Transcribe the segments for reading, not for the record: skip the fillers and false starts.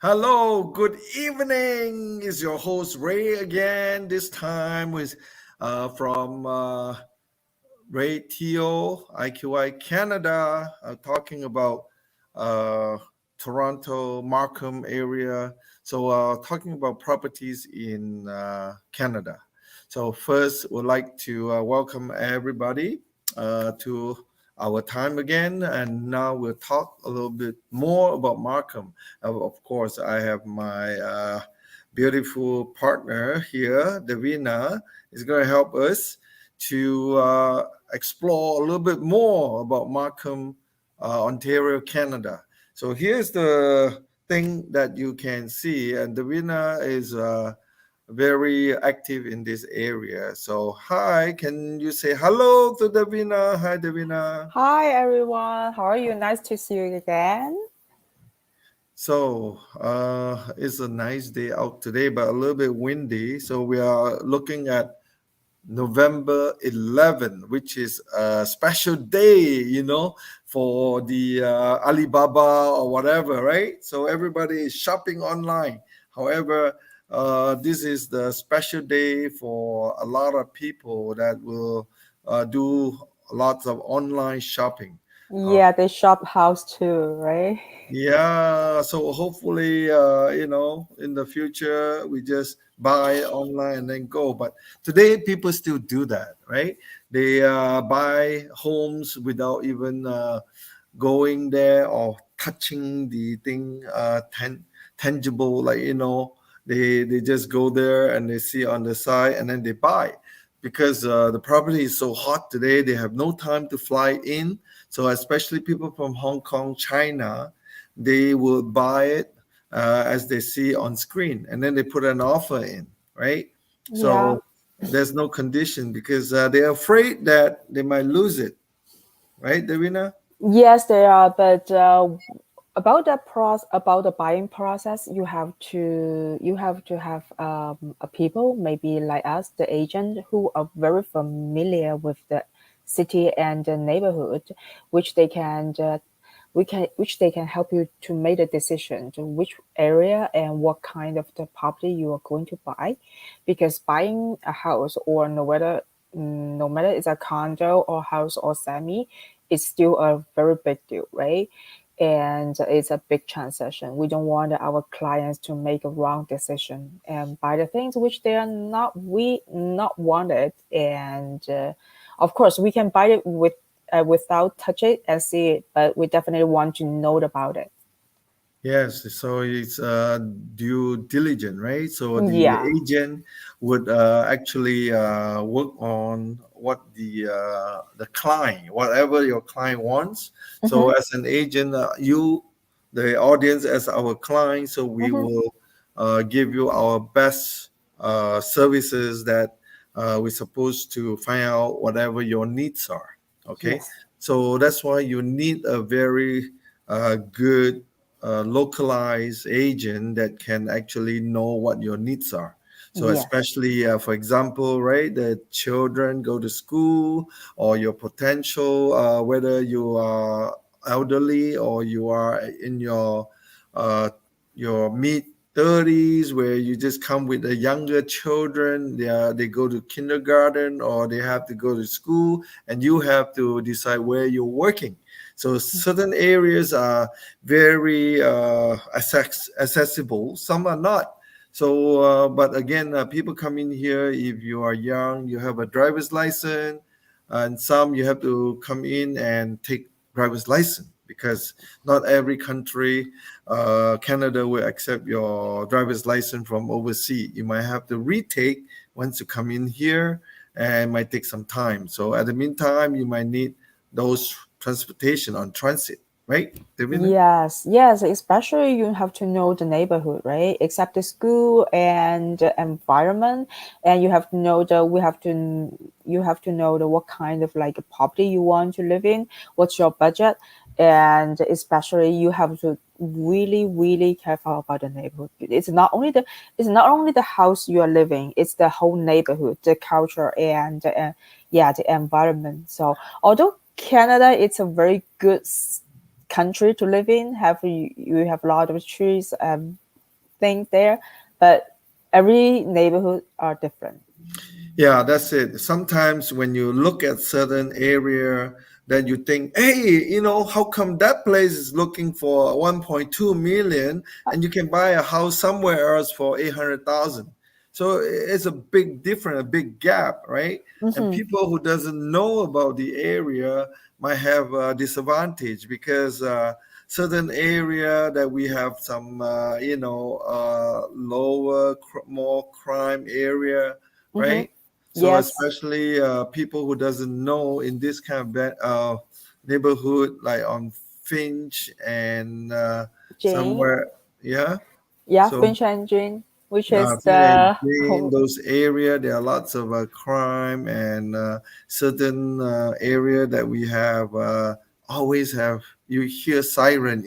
Hello, good evening. Is your host Ray again? This time with from Ratio IQI Canada, talking about uh, Toronto, Markham area. So, talking about properties in Canada. So, first, would like to welcome everybody to our time again. And now we'll talk a little bit more about Markham. Of course, I have my beautiful partner here, Davina, is going to help us to explore a little bit more about Markham, Ontario, Canada. So here's the thing that you can see, and Davina is very active in this area. So hi, can you say hello to Davina? Hi, Davina. Hi everyone, how are you? Nice to see you again. So it's a nice day out today, but a little bit windy. So we are looking at November 11, which is a special day, for the Alibaba or whatever, right? So everybody is shopping online. However, this is the special day for a lot of people that will do lots of online shopping. Uh, Yeah, they shop house too, right? yeah, so hopefully, in the future, we just buy online and then go. But today, people still do that, right? They buy homes without even going there or touching the thing tangible, like, they just go there and they see on the side and then they buy. Because the property is so hot today, they have no time to fly in. So, especially people from Hong Kong, China, they will buy it as they see on screen, and then they put an offer in, right? Yeah. So there's no condition because they're afraid that they might lose it, right, Davina? Yes, they are, but about the buying process, you have to have a people maybe like us, the agent who are very familiar with the city and the neighborhood, which they can which they can help you to make a decision to which area and what kind of the property you are going to buy, because buying a house or no matter it's a condo or house or semi, it's still a very big deal, right? And it's a big transaction. We don't want our clients to make a wrong decision and buy the things which they are not wanted. And of course, we can buy it without touch it and see it, but we definitely want to know about it. Yes, so it's due diligence, right? So the Yeah. agent would actually work on what the client, whatever your client wants. So Mm-hmm. as an agent, you, the audience, as our client, so we Mm-hmm. will give you our best services that we're supposed to find out whatever your needs are. Okay, Yes. so that's why you need a very good localized agent that can actually know what your needs are. So, Yes. especially for example, right, the children go to school, or your potential, whether you are elderly or you are in uh, your mid 30s, where you just come with the younger children, they go to kindergarten or they have to go to school, and you have to decide where you're working. So certain areas are very accessible. Some are not. So, but again, people come in here. If you are young, you have a driver's license, and some you have to come in and take driver's license because not every country, Canada will accept your driver's license from overseas. You might have to retake once you come in here, and it might take some time. So, at the meantime, you might need those transportation on transit, right, Davina? Yes, yes, especially you have to know the neighborhood, right? Except the school and the environment, and you have to know the what kind of like property you want to live in, what's your budget, and especially you have to really, really careful about the neighborhood. It's not only the house you are living, it's the whole neighborhood, the culture, and yeah, the environment. So although Canada, it's a very good country to live in. You have a lot of trees, things there, but every neighborhood are different. Yeah, that's it. Sometimes when you look at certain area, then you think, hey, how come that place is looking for 1.2 million and you can buy a house somewhere else for 800,000? So it's a big difference, a big gap, right? And Mm-hmm. people who doesn't know about the area might have a disadvantage because certain area that we have some, lower, more crime area, Mm-hmm. right? So Yes, especially people who doesn't know in this kind of neighborhood, like on Finch and Jane. somewhere, yeah. Yeah, So Finch and Jane, which is Finch and the Jane, those area, there are lots of crime and certain area that we have always have. You hear siren,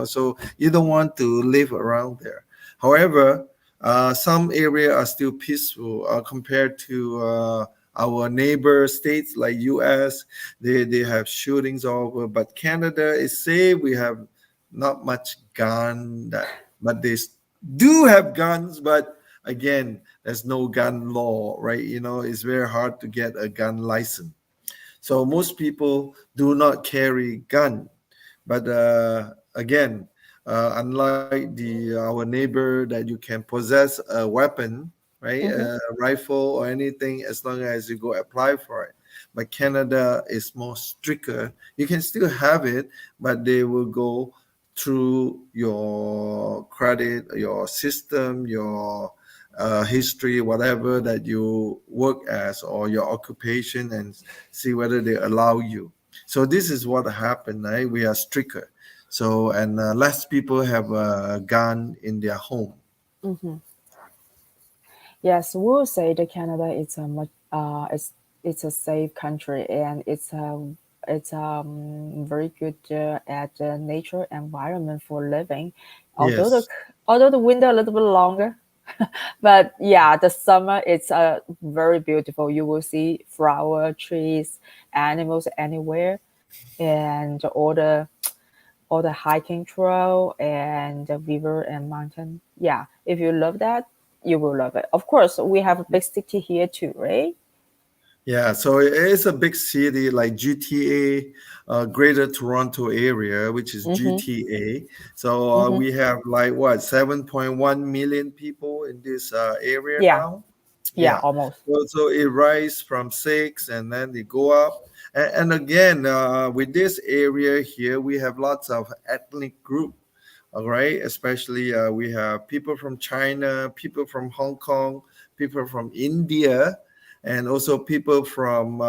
so you don't want to live around there. However, some area are still peaceful compared to our neighbor states like U.S. They have shootings all over, but Canada is safe. We have not much gun that, but they do have guns, but again, there's no gun law, right? It's very hard to get a gun license. So most people do not carry gun. But again, unlike the our neighbor that you can possess a weapon, right, mm-hmm. a rifle or anything, as long as you go apply for it. But Canada is more stricter. You can still have it, but they will go through your credit, your system, your history, whatever that you work as, or your occupation, and see whether they allow you. So this is what happened, right? We are stricter. So and less people have a gun in their home. Mm-hmm. Yes, we will say that Canada is a much it's a safe country, and it's very good at nature environment for living. Although the Yes. although the winter a little bit longer, but yeah, the summer it's very beautiful. You will see flower, trees, animals anywhere, and all the hiking trail and the river and mountain. Yeah, if you love that, you will love it. Of course, we have a big city here too, right? Yeah, so it is a big city like GTA, Greater Toronto Area, which is Mm-hmm. GTA. So Mm-hmm. we have like what 7.1 million people in this area Yeah, now. yeah, Yeah. almost. So it rise from six and then they go up. And again, with this area here, we have lots of ethnic group. All right. Especially we have people from China, people from Hong Kong, people from India, and also people from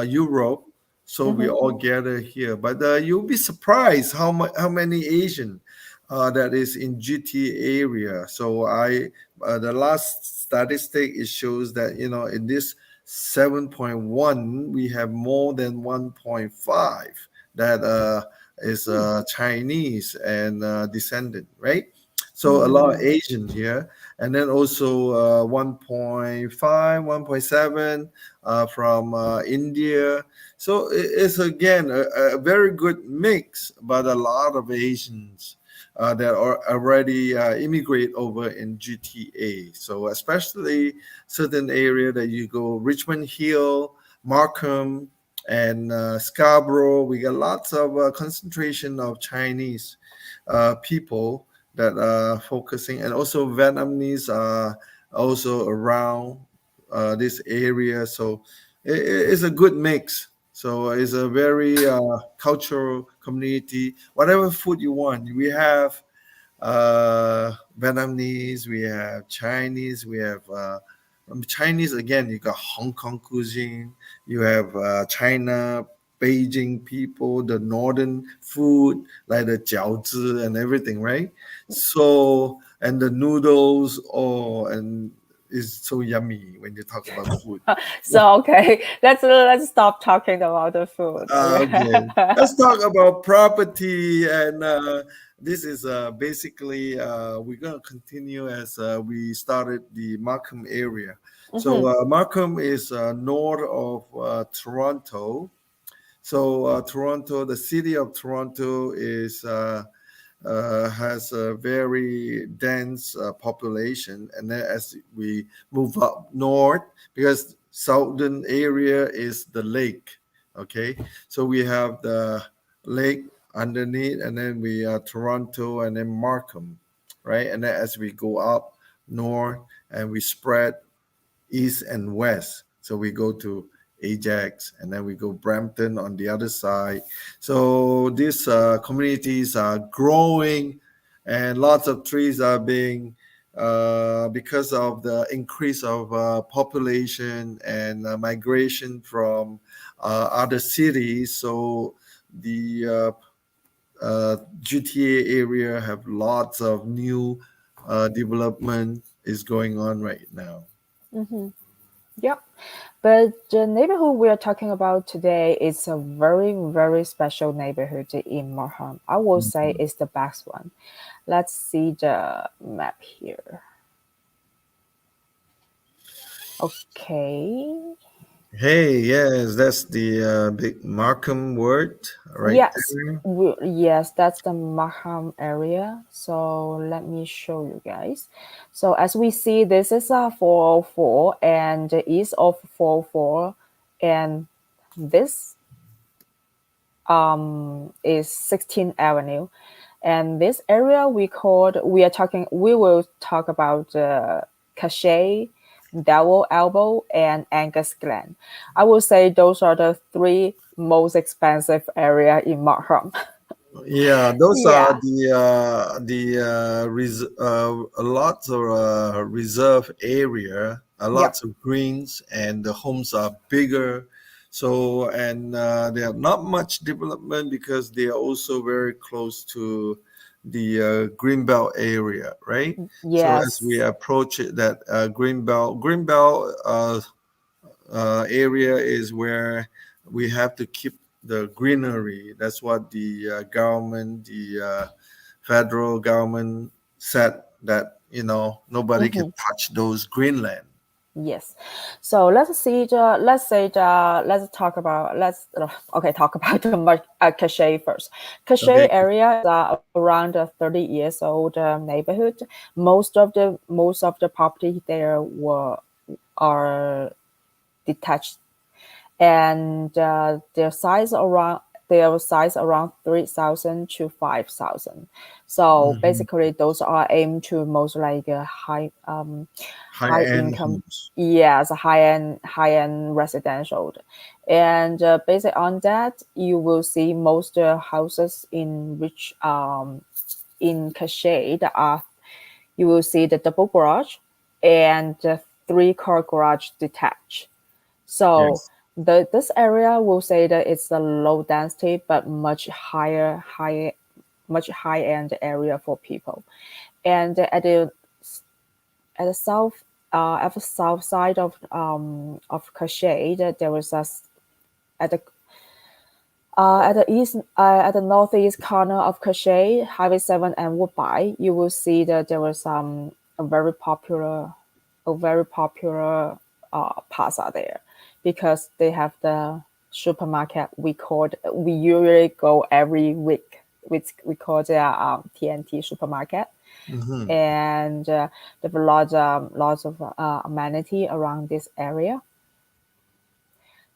Europe. So we Mm-hmm. all gather here. But you'll be surprised how many Asian that is in GT area. So the last statistic it shows that in this 7.1 we have more than 1.5 that is Chinese and descendant, right? So a lot of Mm-hmm. Asians here, and then also 1.5, 1.7 from India. So it's again a very good mix, but a lot of Asians that are already immigrate over in GTA. So especially certain area that you go, Richmond Hill, Markham, and Scarborough, we got lots of concentration of Chinese people that are focusing, and also Vietnamese are also around this area. So it's a good mix. So it's a very cultural community. Whatever food you want, we have Vietnamese, we have Chinese, we have Chinese again. You got Hong Kong cuisine, you have China, Beijing people, the northern food like the jiaozi and everything, right? So and the noodles, oh, and it's so yummy when you talk about food. So okay, let's stop talking about the food. Okay, Okay. let's talk about property, and this is basically we're gonna continue as we started the Markham area. So Mm-hmm. Markham is north of Toronto. So Toronto, the city of Toronto is has a very dense population, and then as we move up north, because southern area is the lake, okay, so we have the lake underneath, and then we Toronto, and then Markham, right, and then as we go up north and we spread east and west. So we go to Ajax, and then we go Brampton on the other side. So these communities are growing, and lots of trees are being because of the increase of population and migration from other cities. So the GTA area have lots of new development is going on right now. Mm-hmm. Yep. But the neighborhood we are talking about today is a very, very special neighborhood in Markham. I will say Mhm. it's the best one. Let's see the map here. Okay. Hey, yes, that's the big Markham word right Yes, there. yes, that's the Markham area. So let me show you guys. So as we see, this is a 404 and the east of 404, and this is 16th Avenue. And this area we will talk about Cachet, Devil Elbow, and Angus Glen. I will say those are the three most expensive area in Markham. Yeah, those are Yeah. a lot of reserve area, Yep. lots of greens, and the homes are bigger. So and they have not much development because they are also very close to the Greenbelt area, right? So as we Yes. approach it, that Greenbelt area is where we have to keep the greenery. That's what the the federal government said, that nobody can Hmm. touch those greenland. Yes. So let's talk about okay, talk about the Cachet first. Cachet Okay. area is around a 30 years old neighborhood. Most of the property there were are detached, and their size around 3,000 to 5,000. So Mhm. basically, those are aimed to most like High high end income, homes. yes, high end residential. And based on that, you will see most houses in Cachet that are you will see the double garage and the three-car garage detached. So Yes. this area will say that it's a low density but much high end area for people. And at the south side of Cachet, that there was at the at the northeast corner of Cachet, Highway 7 and Woodbine, you will see that there was a very popular a very popular plaza there, because they have the supermarket we usually go every week, which we call the TNT supermarket. Hmm. And there were lots of amenity around this area.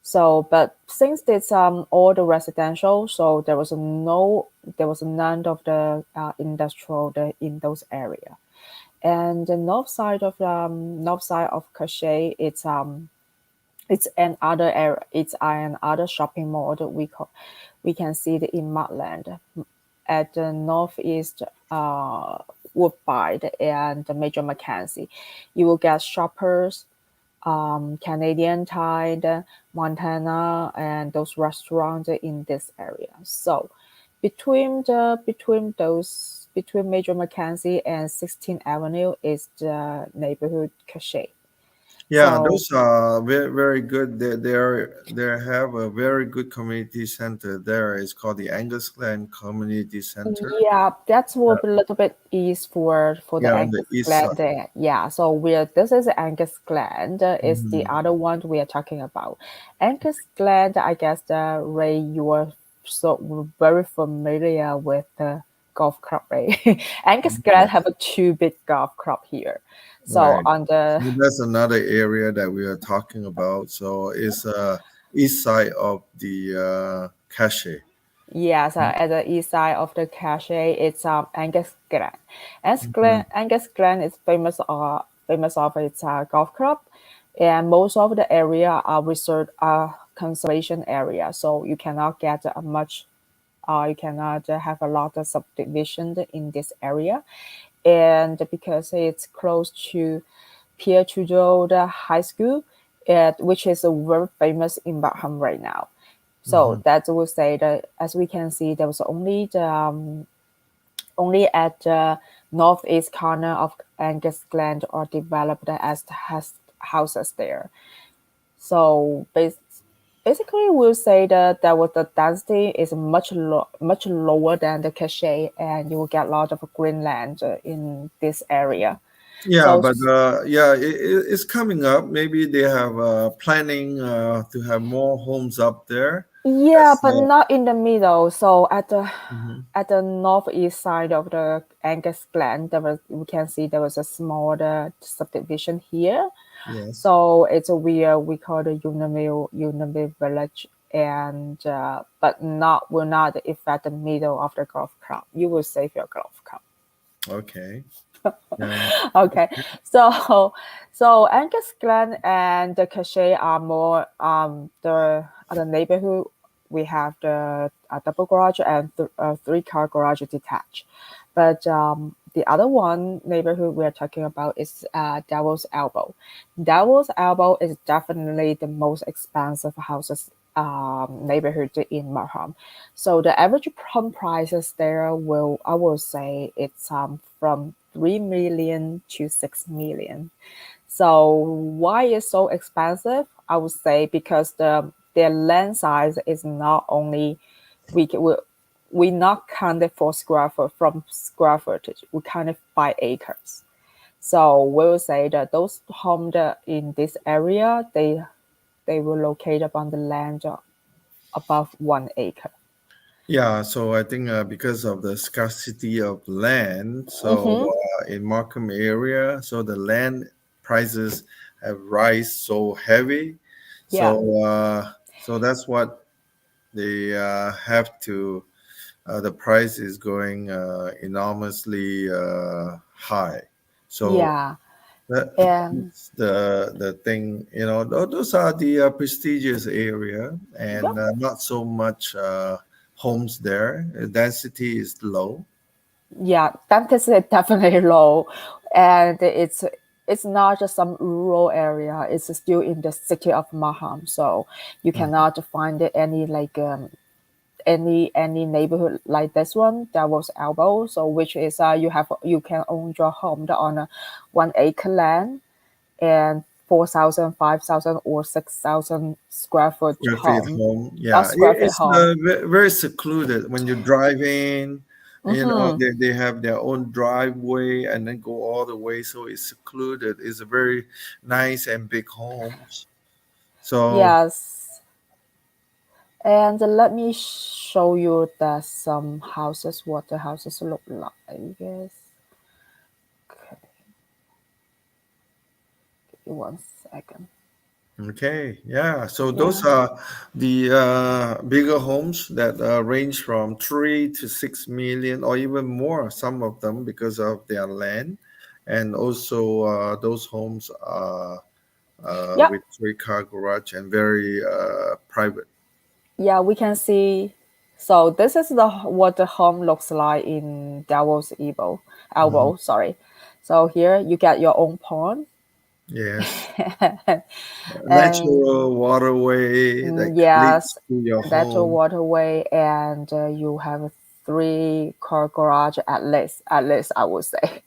So, but since it's all the residential, so there was none of the industrial in those area. And the north side of Cachet, it's another area. It's another shopping mall that we can see it in Markland at the northeast Woodbine and the Major Mackenzie. You will get Shoppers, Canadian Tide, Montana, and those restaurants in this area. So between Major Mackenzie and 16th Avenue is the neighborhood Cachet. Yeah, So those are very, very good. They have a very good community center there. It's called the Angus Glen Community Center. yeah, that's will Yeah, be a little bit east for the yeah, on the Angus east Glen side. there. Yeah, so this is Angus Glen. Is the Hmm. other one we are talking about. Angus Glen, I guess Ray, you are so very familiar with golf club, right? Angus Glen have Yes. a two big golf club here. So Right. on So the that's another area that we are talking about. So it's east side of the cache. yes, at the east side of the cache, it's Angus Glen. Mhm. Angus Glen is famous of its golf club, and most of the area are reserved conservation area, so you cannot get much. You cannot have a lot of subdivision in this area, and because it's close to Pierre Trudeau the high school, which is very famous in Markham right now. So Mhm. that will say that as we can see, there was only at the northeast corner of Angus Glen or developed as has houses there. So basically, we'll say that there was the density is much lower than the cachet, and you will get a lot of green land in this area. Yeah, So but yeah, it's coming up. Maybe they have planning to have more homes up there. yeah, That's but not in the middle. So mhm. at the northeast side of the Angus Glen, we can see there was a smaller subdivision here. Yes. So it's a we call the Univille Village, and but not will not affect the middle of the golf club. You will save your golf club. Okay. Yeah. Okay, so Angus Glen and the Cachet are more the other neighborhood. We have the double garage and three-car garage detached, but the other one neighborhood we are talking about is Devil's Elbow. Devil's Elbow is definitely the most expensive houses neighborhood in Markham. So the average home prices there will I will say it's from 3 million to 6 million. So why is so expensive? I would say because their land size is not only we c- we not counted for square foot from square footage. We counted by acres. So we will say that those homes in this area they were located on the land above 1 acre. Yeah, so I think because of the scarcity of land, so Mm-hmm. in Markham area, so the land prices have rise so heavy, Yeah. so that's what they have to. The price is going enormously high. So Yeah. And that's the thing, those are the prestigious area and yep. not so much homes there. Density is low. Yeah, that is definitely low, and it's not just some rural area. It's still in the city of Markham, so you Mhm. cannot find any like any neighborhood like this one. That was Elbow, so which is you can own your home on a 1 acre land and 4,000, 5,000, or 6,000 square foot Square feet home, home, a yeah, square feet it's home. very secluded when you drive in. Mm-hmm. They have their own driveway and then go all the way, so it's secluded. It's a very nice and big homes. So Yes. And let me show you the some houses, what the houses look like. Yes. Okay, give me 1 second. okay, yeah. So those Yeah. are the bigger homes that range from 3 to 6 million, or even more. Some of them because of their land, and also those homes are Yep. with three-car garage and very private. Yeah, we can see. So this is the what the home looks like in Devil's Mhm. Elbow. Sorry. So here you get your own pond, Yes, and natural waterway that leads yes, to your that's a home. waterway, and you have a three-car garage at least I would say,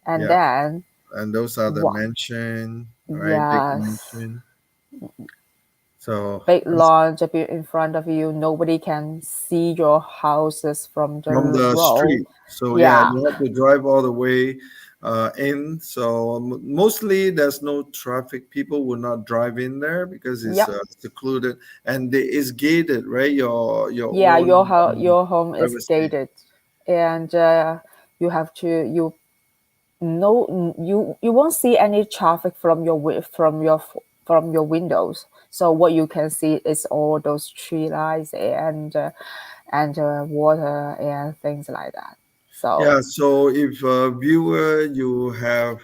and Yeah, then and those are the what? mansion, right? Big Yes, mansion. So big that's lawn built in front of you. Nobody can see your houses from the from the road. street. So yeah, Yeah, you have to drive all the way in. So mostly there's no traffic. People will not drive in there because it's yep, secluded and it's gated, right? Your yeah. own Your home is privacy. gated. and you have to you no you won't see any traffic from from your windows. So what you can see is all those tree lights and water and things like that. So Yeah, so if viewer you have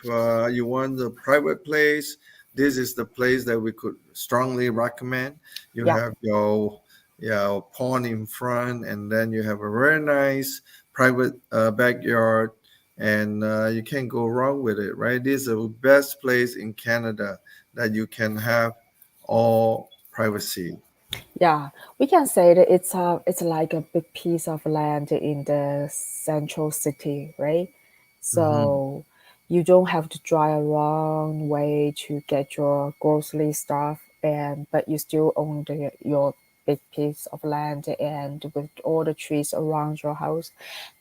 you want a private place, this is the place that we could strongly recommend. You yeah, have your pond in front, and then you have a very nice private backyard, and you can't go wrong with it, right? This is the best place in Canada that you can have all privacy. yeah, we can say that it's like a big piece of land in the central city, right? Hmm. So you don't have to drive a long way to get your grocery stuff, and but you still own your big piece of land and with all the trees around your house.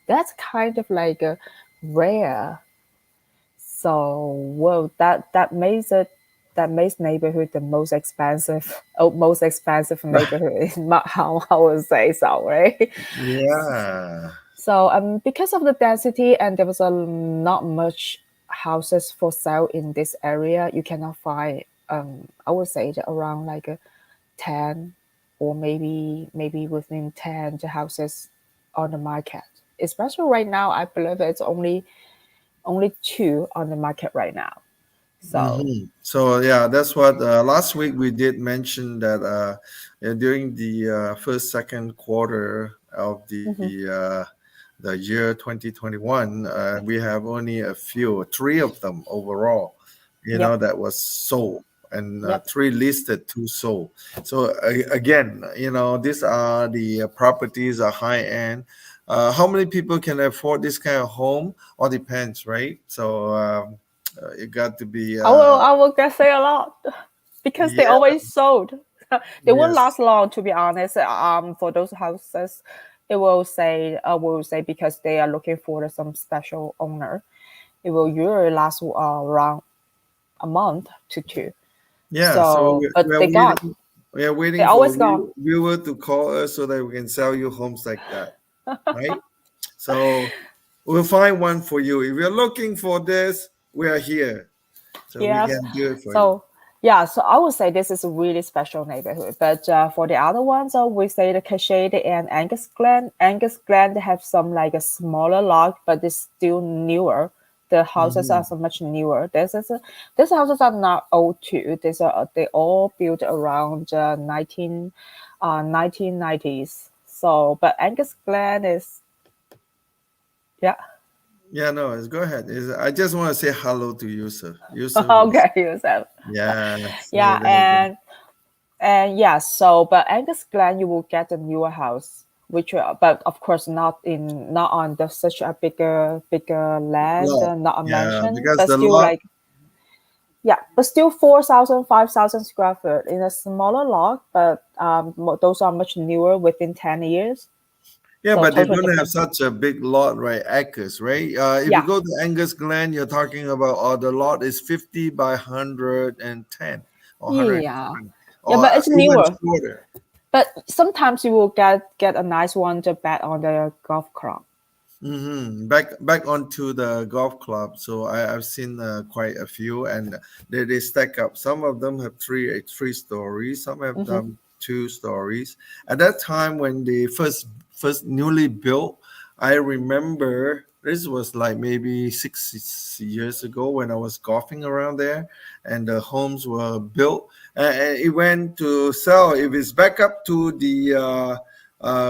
That's kind of like a rare. So well, that makes neighborhood the most expensive, oh, most expensive neighborhood in how I would say so, right? Yeah. So because of the density and there was a not much houses for sale in this area, you cannot find I would say that around like a 10 or maybe within 10 the houses on the market. Especially right now, I believe it's only two on the market right now. So So yeah, that's what last week we did mention that during the first second quarter of mhm, the year 2021, we have only a few, three of them overall, yep, that was sold, and yep. three listed, two sold. So again, these are the properties are high end. How many people can afford this kind of home? All depends, right? So. It got to be I will get say a lot because they yeah, always sold. They won't last yes, long, to be honest. For those houses, it will say because they are looking for some special owner. It will usually last around a month to two. yeah. So So, we but are they gone. waiting, we are They waiting for always gone. viewer to call us so that we can sell you homes like that, right? So we'll find one for you. If you're looking for this, we are here, so we Yes. can do it for you. So yeah, so I would say this is a really special neighborhood. But for the other ones, we say the Cashade and Angus Glen. Angus Glen they have some like a smaller lot, but it's still newer. The houses are Hmm. so much newer. These houses are not old too. They all built around 1990s. So, but Angus Glen is yeah. Yeah, no, go ahead. I just want to say hello to Yusuf. Yusuf is Okay, Yusuf. yes. So Yeah, there you go. and yeah, so but Angus Glen, you will get a newer house, which but of course not on the such a bigger land, Lot. not a Yeah, mansion, because but the still lot. like yeah, but still 4,000 5,000 square foot in a smaller lot, but those are much newer within 10 years, Yeah, so but they totally don't have different. such a big lot, right? Acres, right? If you Yeah, go to Angus Glen, you're talking about the lot is 50 by 110 or yeah, 120 yeah, or but it's even newer. shorter. But sometimes you will get a nice one to bet on the golf club. Back onto the golf club. So I've seen quite a few, and they stack up. Some of them have three stories. Some have Mm-hmm, two stories. At that time, when they first newly built, I remember this was like maybe 6 years ago when I was golfing around there, and the homes were built. And it went to sell. If it's back up to the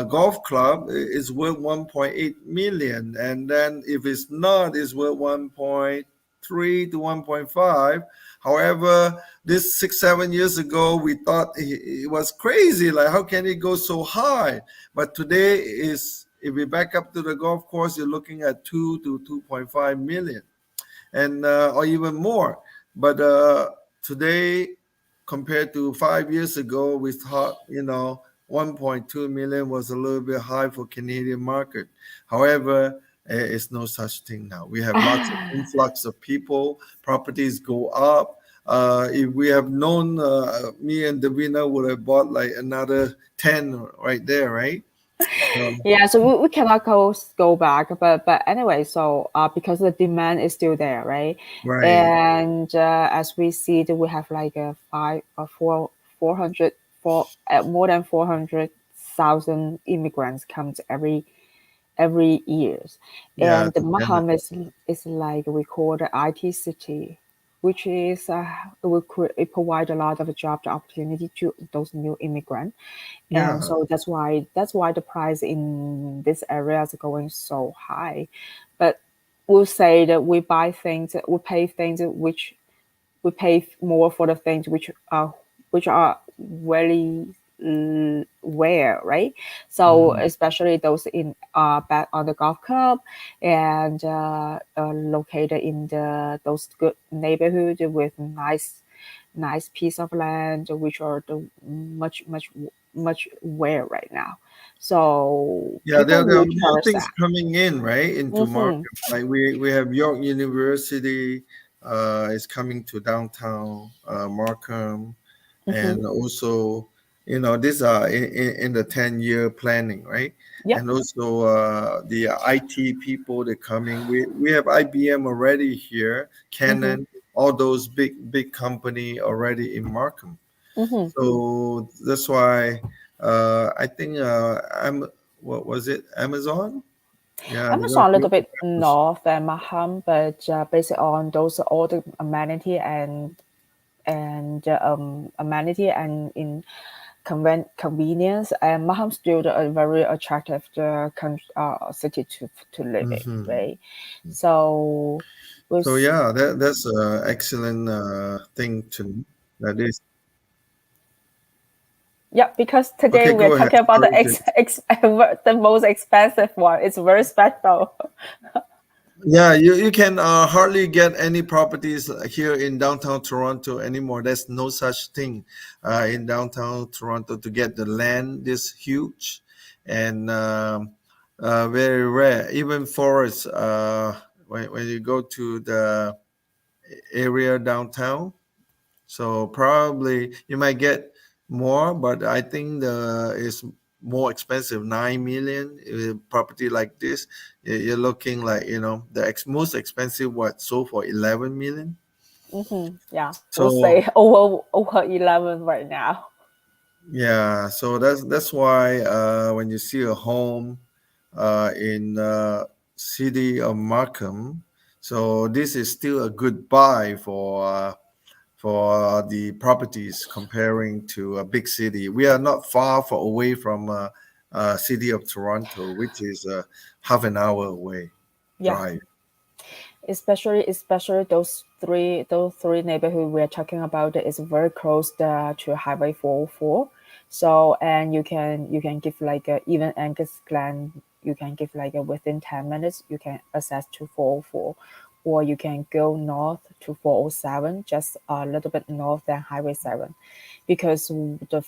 golf club is worth 1.8 million, and then if it's not, it's worth 1.3 to 1.5. However, this 6 7 years ago we thought it was crazy, like how can it go so high? But today is, if we back up to the golf course, you're looking at 2 to 2.5 million, and or even more. But today, compared to 5 years ago, we thought 1.2 million was a little bit high for Canadian market. However, it's no such thing now. We have lots of mm-hmm. influx of people. Properties go up. If we have known, me and Davina would have bought like another 10 right there, right? So, Yeah, so we cannot go back, but anyway, so because the demand is still there, right? right. And as we see that we have like a five or four 400 four more than 400,000 immigrants comes every years, Yeah, and the to Canada. Markham is like we call the IT city, which is it provide a lot of job opportunity to those new immigrants, and Yeah, so that's why the price in this area is going so high. But we'll say that we pay things which we pay more for the things which are very rare, right? So mhm. especially those in back on the golf club and located in the those good neighborhood with nice piece of land, which are the much rare right now. So Yeah, people there are will more cherish things that. coming in, right, into Mm-hmm. Markham. Like we have York University is coming to downtown Markham, Mm-hmm. and also, these are in the 10-year planning, right? Yep. And also the IT people they're coming. We have IBM already here, Mm-hmm. Canon, all those big company already in Markham. Mm-hmm. So that's why I think I'm what was it, Amazon? Yeah, they're gonna Amazon a little build the bit campus. north than Markham, but based on those all the amenity and amenity and in convenience, and Markham still a very attractive city to live in, Hmm. right? So So with yeah, that's an excellent thing to know. That is yeah, because today okay. we're Go ahead. talking about Sorry the to the most expensive one. It's very special. Yeah, you can hardly get any properties here in downtown Toronto anymore. There's no such thing in downtown Toronto to get the land this huge, and very rare. Even forests. When you go to the area downtown, so probably you might get more, but I think the is more expensive. 9 million property like this, you're looking like the most expensive what sold for 11 million. Yeah, we'll So say over 11 right now. yeah, so that's why when you see a home in city of Markham, so this is still a good buy for the properties comparing to a big city. We are not far away from city of Toronto, which is half an hour away Yeah, drive. especially those three neighborhood we're talking about is very close to Highway 404. So and you can give like a, even Angus Glen, you can give like a, within 10 minutes you can access to 404, or you can go north to 407, just a little bit north than Highway 7, because the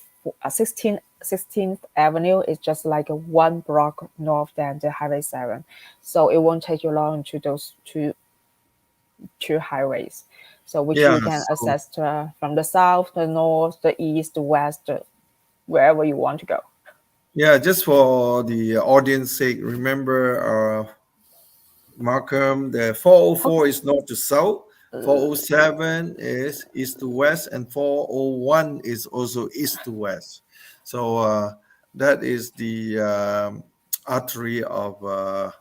16th Avenue is just like a one block north than the Highway 7, so it won't take you long to those two highways, so which Yeah, you can so access to, from the south, the north, the east, the west, wherever you want to go. yeah, just for the audience sake, remember Markham, the Okay. 404 is north to south, 407 is east to west, and 401 is also east to west. So that is the artery of uh,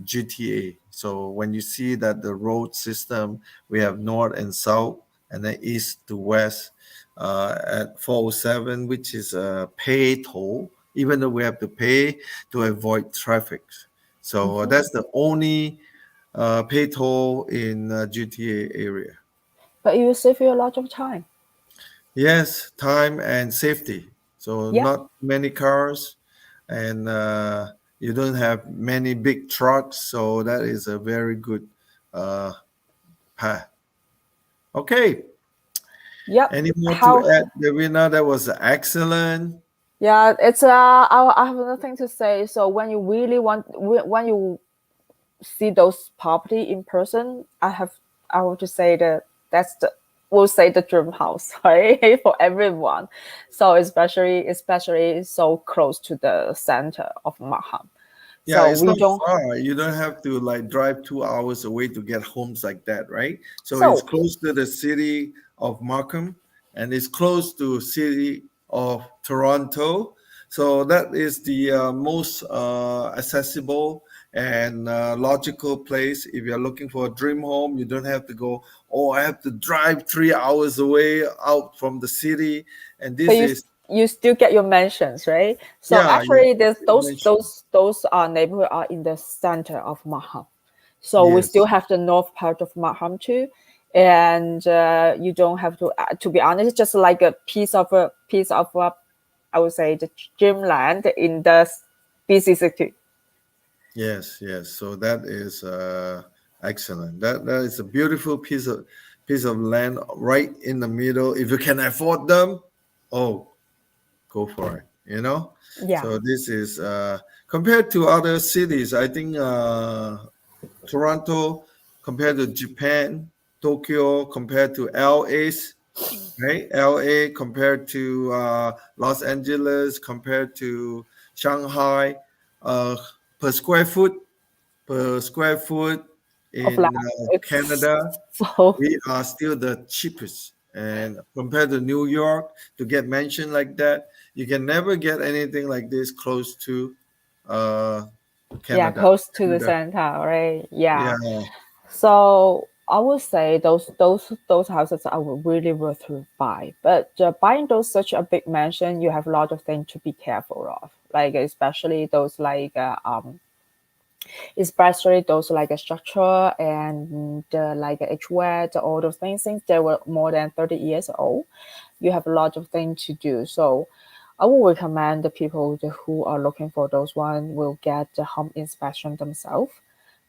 GTA. So when you see that the road system, we have north and south, and then east to west at 407, which is a pay toll, even though we have to pay to avoid traffic. So that's the only pay toll in GTA area. But it will save you a lot of time. Yes, time and safety. So Yeah. not many cars, and you don't have many big trucks. So that is a very good uh, path. Okay. Yep. Any more to How? add, Davina? That was excellent. Yeah, it's I have nothing to say. So when you really want, when you see those property in person, I have to say that that's the we'll say the dream house, right? For everyone. So especially so close to the center of Markham. Yeah, So it's we not don't. far. You don't have to like drive 2 hours away to get homes like that, right? So it's So close to the city of Markham, and it's close to city of Toronto. So that is the most accessible and logical place. If you're looking for a dream home, you don't have to go, oh, I have to drive 3 hours away out from the city. And but this is, you still get your mentions, right? So yeah, yeah, actually, there's mentioned. those neighborhood are in the center of Markham. So we still Yes, have the north part of Markham too, and you don't have to. To be honest, it's just like a piece of I would say the dreamland in the busy city. yes, yes. So that is excellent. That is a beautiful piece of land right in the middle. If you can afford them, oh, go for it. Yeah, So this is compared to other cities. I think Toronto compared to Japan, Tokyo compared to LA's, right? LA compared to Los Angeles compared to Shanghai, uh, per square foot of land. in It's Canada, so we are still the cheapest. And compared to New York, to get mentioned like that, you can never get anything like this close to uh, yeah, Canada. close to the Canada, center, right? yeah, Yeah. So I would say those houses are really worth to buy. But buying those such a big mansion, you have a lot of things to be careful of. Like especially those especially those like a structure and like a HVAC, all those things. Since they were more than 30 years old, you have a lot of things to do. So I would recommend the people who are looking for those one will get the home inspection themselves.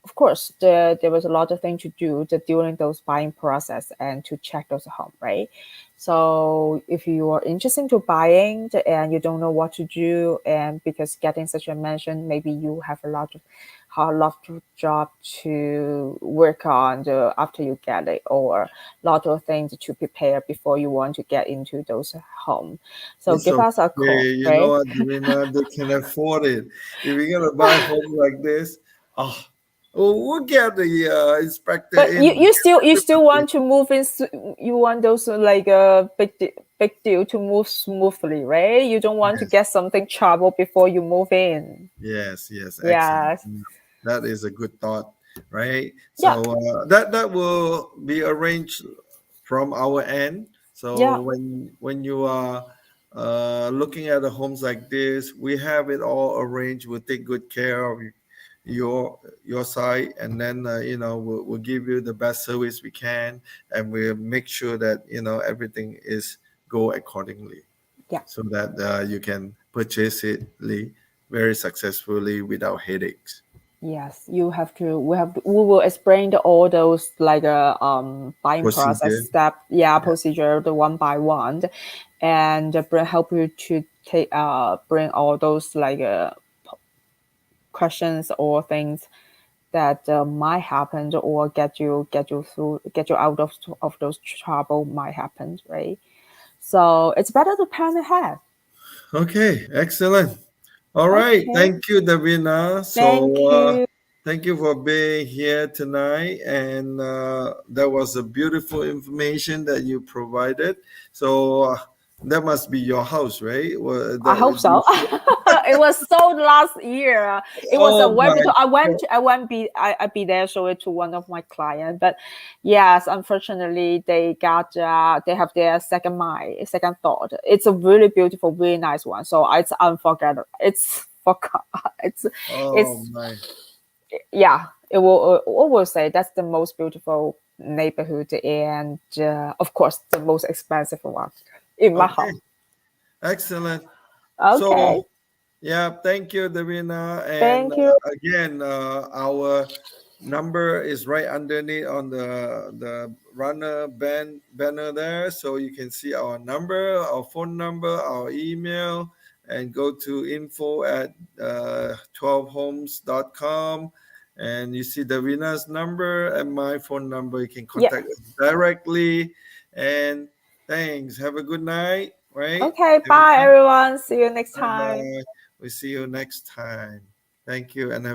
Of course, there was a lot of things to do during those buying process and to check those home, right? So if you are interested to buying and you don't know what to do, and because getting such a mansion, maybe you have a lot of job to work on after you get it, or a lot of things to prepare before you want to get into those home. So it's give okay. us a call, You know right? what, Davina, they can afford it. If you're gonna buy a home like this, oh, we'll get the inspector But in. you still want to move in. You want those like a big deal to move smoothly, right? You don't want to Yes. get something trouble before you move in. Yes, yes, excellent. Yes. That is a good thought, right? Yeah. So that will be arranged from our end. Yeah. So when you are looking at the homes like this, we have it all arranged. We'll take good care of your side, and then we'll give you the best service we can, and we'll make sure that everything is go accordingly Yeah. so that you can purchase it very successfully without headaches. Yes. You have to. We will explain all those like buying process Procedure. step. Yeah, Yeah. procedure the one by one, and help you to take bring all those like questions or things that might happen or get you out of those trouble might happen, right? So it's better to plan ahead. Okay, excellent. All right. Okay, Thank you, Davina. thank So, you. thank you for being here tonight. And that was a beautiful information that you provided. So, that must be your house, right? I hope so. It was sold last year. It was a Oh web. my God. I be there show it to one of my clients. But yes, unfortunately, they have their second thought. It's a really beautiful, really nice one. So it's unforgettable. It's forgot. Oh It's my. yeah. It will say that's the most beautiful neighborhood and of course the most expensive one in my Okay, home. excellent. So, Okay. yeah, thank you, Davina. And Thank you. again, our number is right underneath on the runner banner there, so you can see our number, our phone number, our email, and go to info at 12homes.com. And you see Davina's number and my phone number. You can Yeah. contact us directly, And thanks. Have a good night, right? Okay, bye Davina? everyone. See you next Bye time. bye. We see you next time. Thank you and have